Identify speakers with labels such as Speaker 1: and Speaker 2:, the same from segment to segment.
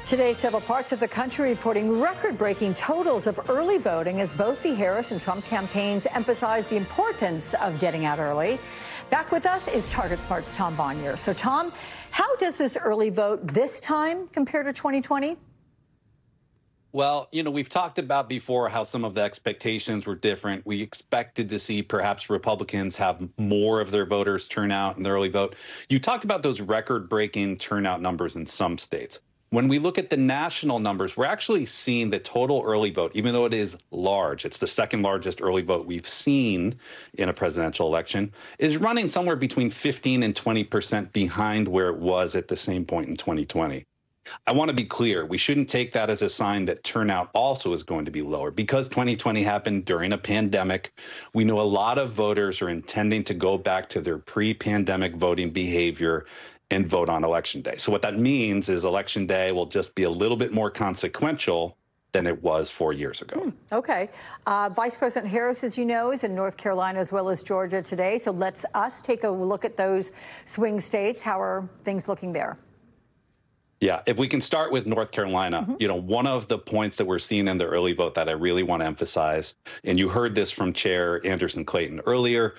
Speaker 1: Today, several parts of the country reporting record-breaking totals of early voting as both the Harris and Trump campaigns emphasize the importance of getting out early. Back with us is Target Smart's Tom Bonier. So, Tom, how does this early vote this time compare to 2020?
Speaker 2: Well, we've talked about before how some of the expectations were different. We expected to see perhaps Republicans have more of their voters turn out in the early vote. You talked about those record-breaking turnout numbers in some states. When we look at the national numbers, we're actually seeing the total early vote, even though it is large, it's the second largest early vote we've seen in a presidential election, is running somewhere between 15 and 20% behind where it was at the same point in 2020. I want to be clear, we shouldn't take that as a sign that turnout also is going to be lower. Because 2020 happened during a pandemic, we know a lot of voters are intending to go back to their pre-pandemic voting behavior and vote on Election Day. So what that means is Election Day will just be a little bit more consequential than it was 4 years ago.
Speaker 1: Okay. Vice President Harris, as you know, is in North Carolina as well as Georgia today. So let's take a look at those swing states. How are things looking there?
Speaker 2: Yeah, if we can start with North Carolina, one of the points that we're seeing in the early vote that I really want to emphasize, and you heard this from Chair Anderson Clayton earlier,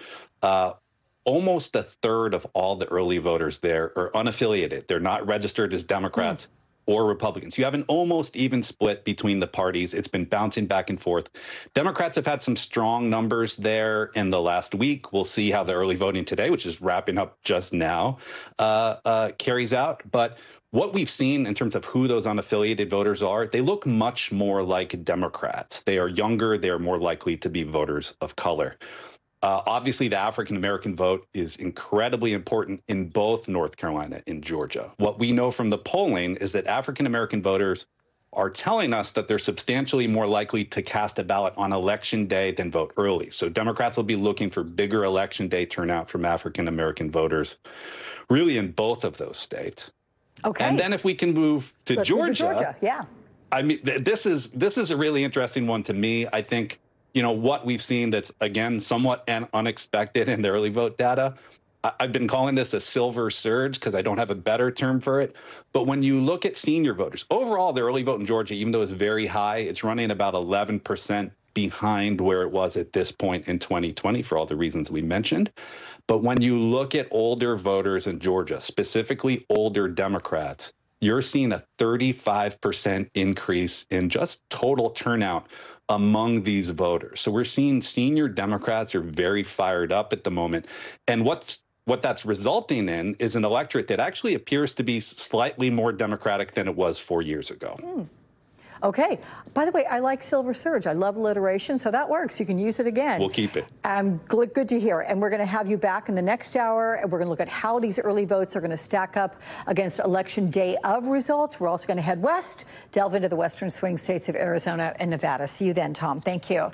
Speaker 2: almost a third of all the early voters there are unaffiliated. They're not registered as Democrats or Republicans. You have an almost even split between the parties. It's been bouncing back and forth. Democrats have had some strong numbers there in the last week. We'll see how the early voting today, which is wrapping up just now, carries out. But what we've seen in terms of who those unaffiliated voters are, they look much more like Democrats. They are younger. They are more likely to be voters of color. Obviously, the African-American vote is incredibly important in both North Carolina and Georgia. What we know from the polling is that African-American voters are telling us that they're substantially more likely to cast a ballot on Election Day than vote early. So Democrats will be looking for bigger Election Day turnout from African-American voters, really in both of those states.
Speaker 1: Okay.
Speaker 2: And then if we can move to Georgia,
Speaker 1: yeah.
Speaker 2: I mean, this is a really interesting one to me. I think, what we've seen that's, again, somewhat unexpected in the early vote data. I've been calling this a silver surge because I don't have a better term for it. But when you look at senior voters, overall, the early vote in Georgia, even though it's very high, it's running about 11% behind where it was at this point in 2020 for all the reasons we mentioned. But when you look at older voters in Georgia, specifically older Democrats, you're seeing a 35% increase in just total turnout among these voters. So we're seeing senior Democrats are very fired up at the moment. And what that's resulting in is an electorate that actually appears to be slightly more Democratic than it was 4 years ago.
Speaker 1: Okay. By the way, I like silver surge. I love alliteration, so that works. You can use it again.
Speaker 2: We'll keep it.
Speaker 1: Good to hear. And we're going to have you back in the next hour, and we're going to look at how these early votes are going to stack up against Election Day of results. We're also going to head west, delve into the western swing states of Arizona and Nevada. See you then, Tom. Thank you.